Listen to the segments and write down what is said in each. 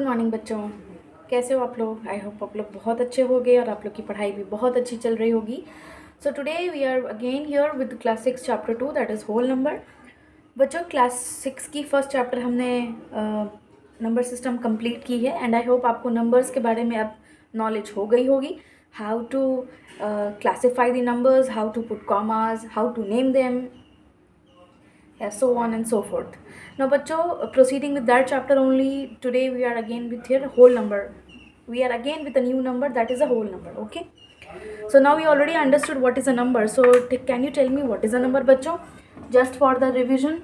Morning बच्चों, कैसे हो आप लोग। आई होप आप लोग बहुत अच्छे होंगे और आप लोग की पढ़ाई भी बहुत अच्छी चल रही होगी। So today we are again here with class 6 chapter 2 that is whole number. बच्चों क्लास 6 की फर्स्ट चैप्टर हमने नंबर सिस्टम कंप्लीट की है एंड आई होप आपको नंबर्स के बारे में अब नॉलेज हो गई होगी। How to classify the numbers, how to put commas, how to name them, so on and so forth. Now bachcho, proceeding with that chapter only, today we are again with your whole number. We are again with a new number, that is a whole number. Okay, so now we already understood what is a number, so can you tell me what is a number bachcho, just for the revision?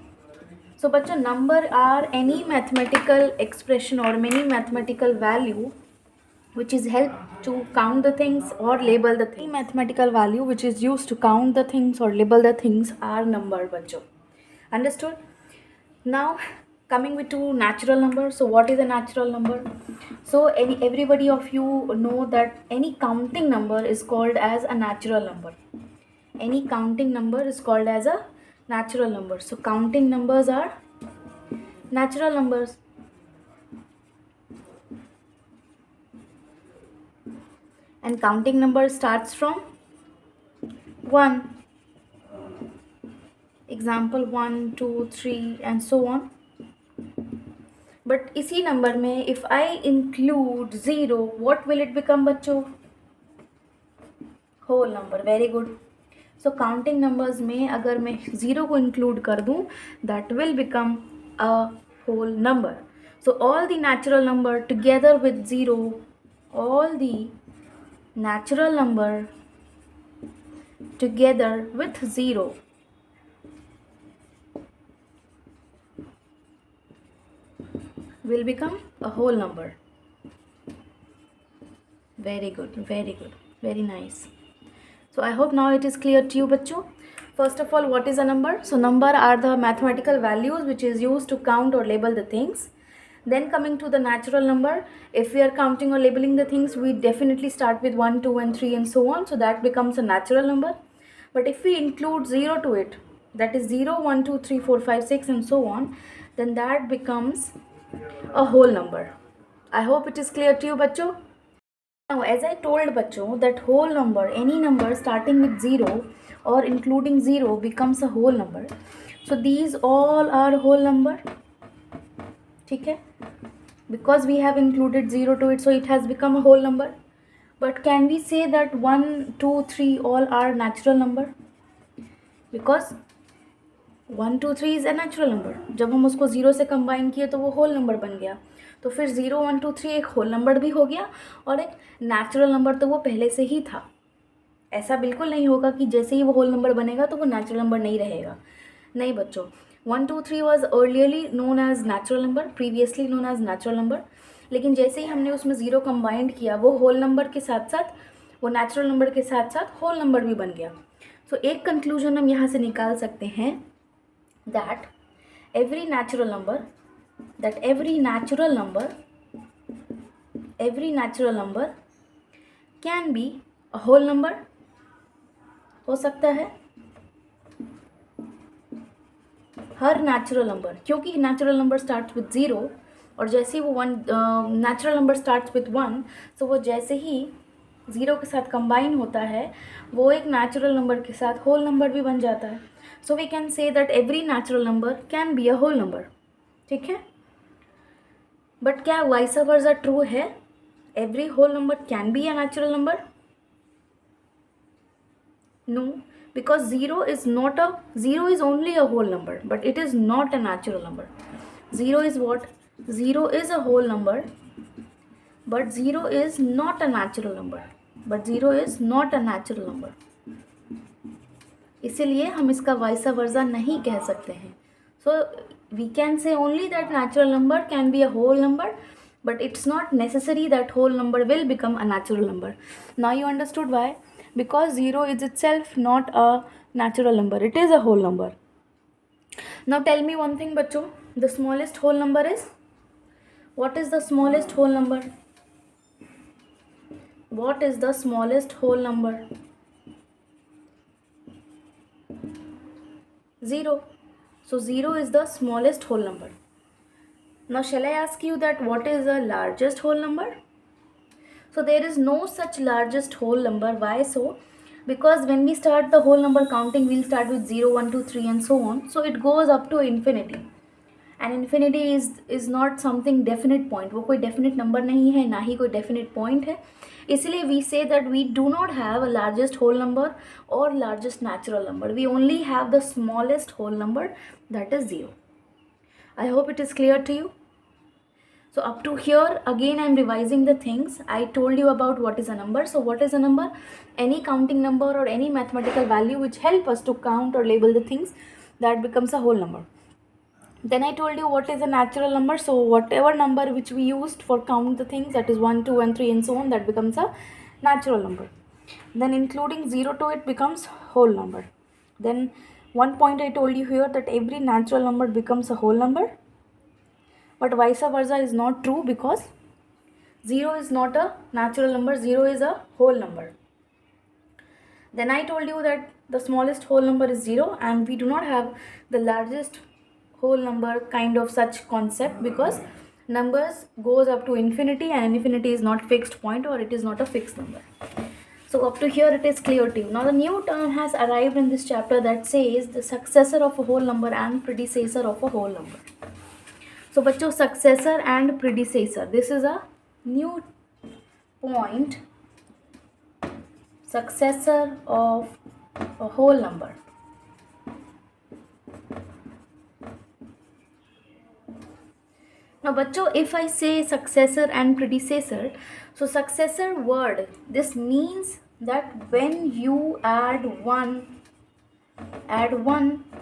So bachcho, number are any mathematical expression or many mathematical value which is help to count the things or label the things. Any mathematical value which is used to count the things or label the things are number bachcho. Understood? Now coming with to natural number. So what is a natural number? So everybody of you know that any counting number is called as a natural number. Any counting number is called as a natural number. So counting numbers are natural numbers. And counting number starts from 1. Example 1, 2, 3 and so on. But इसी number में if I include 0, what will it become बच्चों? Whole number. Very good. So counting numbers में अगर मैं 0 को include कर दूं, that will become a whole number. So all the natural number together with 0, all the natural number together with 0 will become a whole number. Very good, very good, very nice. So I hope now it is clear to you bachcho. First of all, what is a number? So number are the mathematical values which is used to count or label the things. Then coming to the natural number, if we are counting or labeling the things, we definitely start with 1, 2 and 3 and so on, so that becomes a natural number. But if we include 0 to it, that is 0, 1, 2, 3, 4, 5, 6 and so on, then that becomes a whole number. I hope it is clear to you bachcho. Now as I told bachcho that whole number, any number starting with 0 or including 0 becomes a whole number. So these all are whole number. ठीक है, because we have included 0 to it, so it has become a whole number. But can we say that 1, 2, 3 all are natural number? Because 1, 2, 3 is a natural number. जब हम उसको 0 से combine किए तो वो whole number बन गया. तो फिर 0, 1, 2, 3 एक होल नंबर भी हो गया और एक नेचुरल नंबर तो वो पहले से ही था. ऐसा बिल्कुल नहीं होगा कि जैसे ही वो होल नंबर बनेगा तो वो नेचुरल नंबर नहीं रहेगा. नहीं बच्चों, 1, 2, 3 was earlierly known as natural number, previously known as natural number. लेकिन जैसे ही हमने उसमें 0 कंबाइंड किया, वो होल नंबर के साथ साथ, वो नेचुरल नंबर के साथ साथ होल नंबर भी बन गया. सो एक कंक्लूजन हम यहाँ से निकाल सकते हैं that every natural number can be a whole number. हो सकता है हर नेचुरल नंबर, क्योंकि नेचुरल नंबर स्टार्ट्स विथ 0 और जैसे ही वो नेचुरल नंबर स्टार्ट्स विथ 1, सो वो जैसे ही 0 के साथ कंबाइन होता है वो एक नेचुरल नंबर के साथ होल नंबर भी बन जाता है. So we can say that every natural number can be a whole number. ठीक है, बट क्या वाइस वर्सा ट्रू है? Every whole number can be a natural number? No, because 0 is only a whole number, but it is not a natural number. 0 is what? 0 is a whole number, but 0 is not a natural number. इसीलिए हम इसका vice versa नहीं कह सकते हैं. So we can say only that natural number can be a whole number, but it's not necessary that whole number will become a natural number. Now you understood why? Because 0 is itself not a natural number, it is a whole number. Now tell me one thing bachcho, the smallest whole number is? What is the smallest whole number? What is the smallest whole number? 0. So 0 is the smallest whole number. Now shall I ask you that what is the largest whole number? So there is no such largest whole number. Why so? Because when we start the whole number counting, we'll start with 0, 1, 2, 3 and so on. So it goes up to infinity. And infinity is not something definite point. वो कोई definite number नहीं है, ना ही कोई definite point है. इसलिए we say that we do not have a largest whole number or largest natural number. We only have the smallest whole number, that is 0. I hope it is clear to you. So up to here, again I am revising the things. I told you about what is a number. So what is a number? Any counting number or any mathematical value which help us to count or label the things, that becomes a whole number. Then I told you what is a natural number. So whatever number which we used for count the things, that is 1, 2 and 3 and so on, that becomes a natural number. Then including 0 to it becomes whole number. Then one point I told you here, that every natural number becomes a whole number. But vice versa is not true, because 0 is not a natural number, 0 is a whole number. Then I told you that the smallest whole number is 0, and we do not have the largest whole number kind of such concept, because numbers goes up to infinity, and infinity is not fixed point, or it is not a fixed number. So up to here it is clear to you. Now the new term has arrived in this chapter that says the successor of a whole number and predecessor of a whole number. So बच्चों, successor and predecessor, this is a new point. Successor of a whole number. Now बच्चों, if I say successor and predecessor, so successor word, this means that when you add one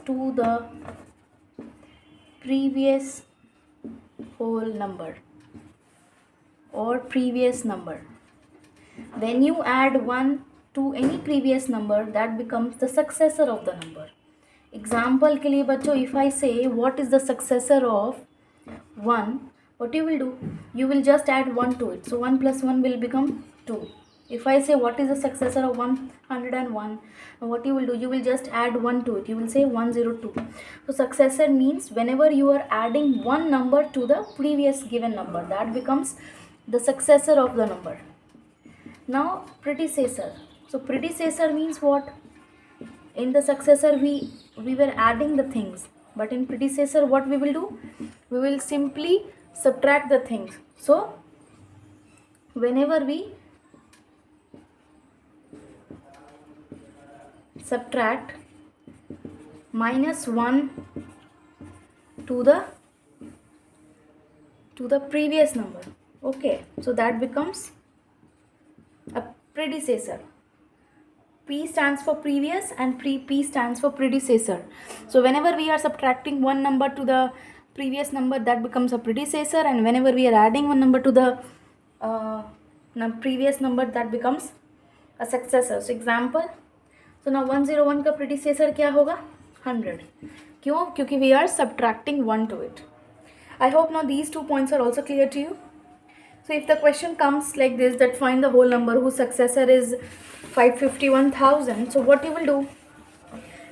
to the previous whole number or previous number, when you add 1 to any previous number, that becomes the successor of the number. Example के लिए बच्चों, if I say what is the successor of 1, what you will do? You will just add 1 to it. So 1 plus 1 will become 2. If I say what is the successor of 101, what you will do? You will just add 1 to it. You will say 102. So successor means whenever you are adding one number to the previous given number, that becomes the successor of the number. Now predecessor. So predecessor means what? In the successor we were adding the things, but in predecessor what we will do? We will simply subtract the things. So whenever we subtract -1 to the previous number, okay, so that becomes a predecessor. P stands for previous and P stands for predecessor. So whenever we are subtracting one number to the previous number, that becomes a predecessor, and whenever we are adding one number to the previous number, that becomes a successor. So example, so now 101 का predecessor क्या होगा? 100. क्यों? क्योंकि we are subtracting 1 to it. I hope now these 2 points are also clear to you. So if the question comes like this, that find the whole number whose successor is 551,000, so what you will do?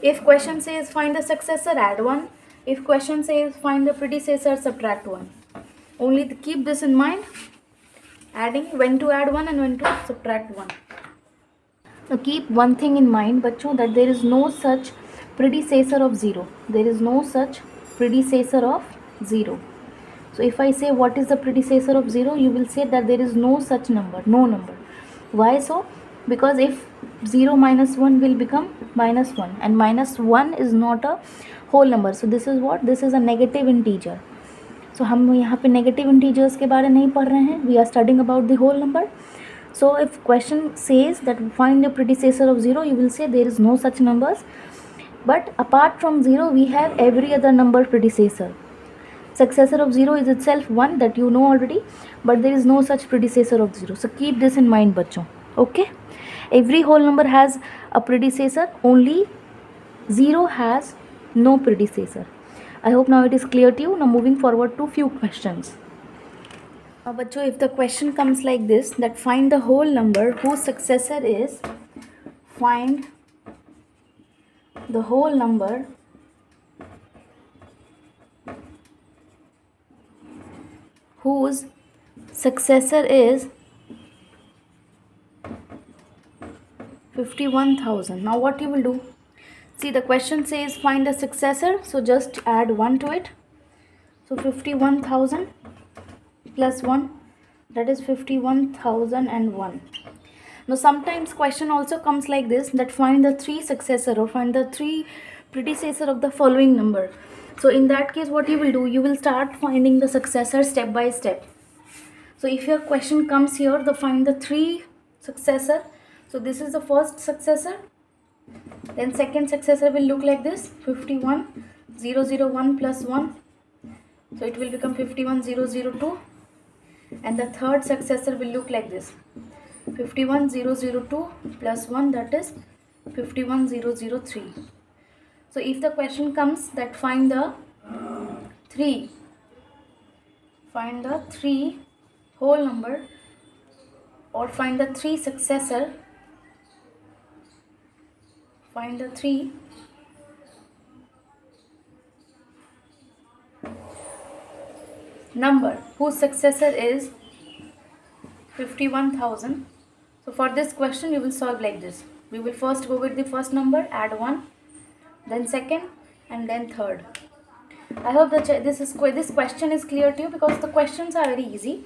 If question says find the successor, add 1. If question says find the predecessor, subtract 1. Only keep this in mind, adding when to add 1 and when to subtract 1. Now keep one thing in mind, bachcho, that there is no such predecessor of 0. There is no such predecessor of 0. So if I say what is the predecessor of 0, you will say that there is no such number, no number. Why so? Because if 0 minus 1 will become -1, and -1 is not a whole number. So this is what? This is a negative integer. So हम यहाँ पे negative integers के बारे नहीं पढ़ रहे हैं. We are studying about the whole number. So if question says that find the predecessor of 0, you will say there is no such numbers. But apart from 0, we have every other number predecessor. Successor of 0 is itself 1, that you know already, but there is no such predecessor of 0. So keep this in mind, bachcho. Okay? Every whole number has a predecessor, only 0 has no predecessor. I hope now it is clear to you. Now moving forward to few questions. Now bachcho, if the question comes like this, that find the whole number whose successor is, find the whole number whose successor is 51,000. Now what you will do? See, the question says find the successor, so just add 1 to it. So 51,000 plus 1, that is 51,001. Now sometimes question also comes like this, that find the 3 successor or find the 3 predecessor of the following number. So in that case what you will do, you will start finding the successor step by step. So if your question comes here, the find the 3 successor, so this is the first successor, then second successor will look like this, 51,001 plus 1, so it will become 51,002, and the third successor will look like this, 51,002 plus 1, that is 51,003. So if the question comes that find the 3 whole number or find the 3 successor, find the 3 number whose successor is 51,000. So for this question you will solve like this. We will first go with the first number, add 1, then second, and then third. I hope that this question is clear to you, because the questions are very easy.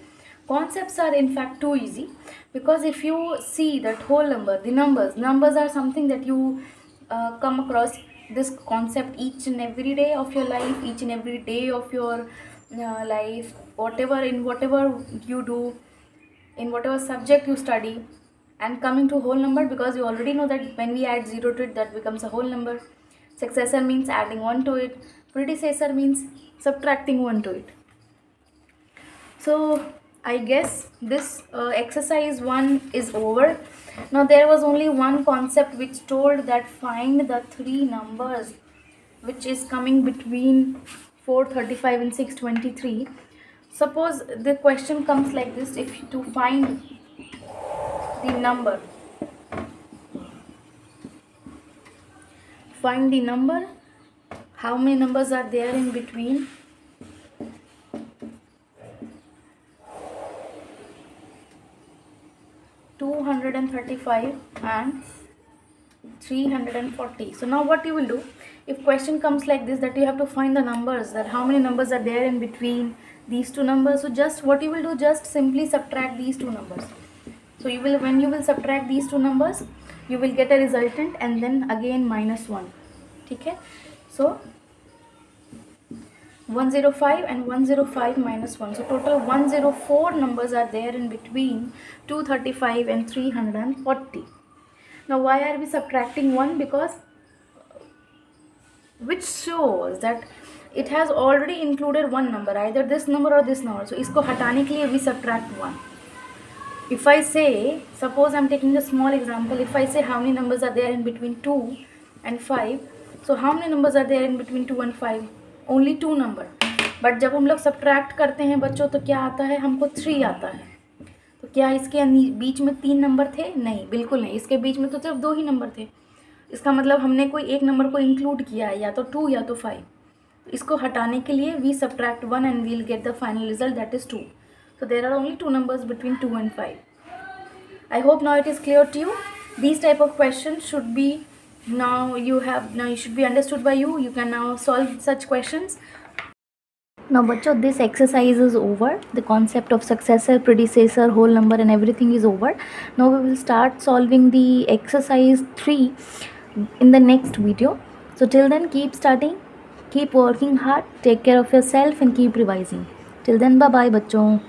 Concepts are in fact too easy, because if you see that whole number, the numbers are something that you come across this concept each and every day of your life, each and every day of your life, whatever you do, in whatever subject you study. And coming to whole number, because you already know that when we add 0 to it, that becomes a whole number. Successor means adding 1 to it. Predecessor means subtracting 1 to it. So I guess this exercise 1 is over. Now there was only one concept which told that find the 3 numbers which is coming between 435 and 623. Suppose the question comes like this, if to find the number, how many numbers are there in between 235 and 340. So now what you will do, if question comes like this, that you have to find the numbers, that how many numbers are there in between these two numbers. So just what you will do, just simply subtract these two numbers. So you will, when you will subtract these two numbers, you will get a resultant and then again minus 1. Okay, so 105 and 105 minus 1, so total 104 numbers are there in between 235 and 340. Now why are we subtracting 1? Because which shows that it has already included one number, either this number or this number. So isko hatane ke liye we subtract 1. If I say, suppose I am taking a small example, if I say how many numbers are there in between 2 and 5, so how many numbers are there in between 2 and 5? Only 2 number. But जब हम लोग subtract करते हैं बच्चों, तो क्या आता है, हमको 3 आता है. तो क्या इसके बीच में 3 नंबर थे? नहीं, बिल्कुल नहीं. इसके बीच में तो सिर्फ 2 ही नंबर थे. इसका मतलब हमने कोई एक नंबर को इंक्लूड किया है, या तो 2 या तो 5. इसको हटाने के लिए we subtract 1 and we'll get the final result, that is 2. So there are only 2 numbers between 2 and 5. I hope now it is clear to you. These type of questions should be you should be understood by you. You can now solve such questions. Now bachcho, this exercise is over. The concept of successor, predecessor, whole number and everything is over. Now we will start solving the exercise 3 in the next video. So till then, keep studying, keep working hard, take care of yourself and keep revising. Till then, bye bye bachcho.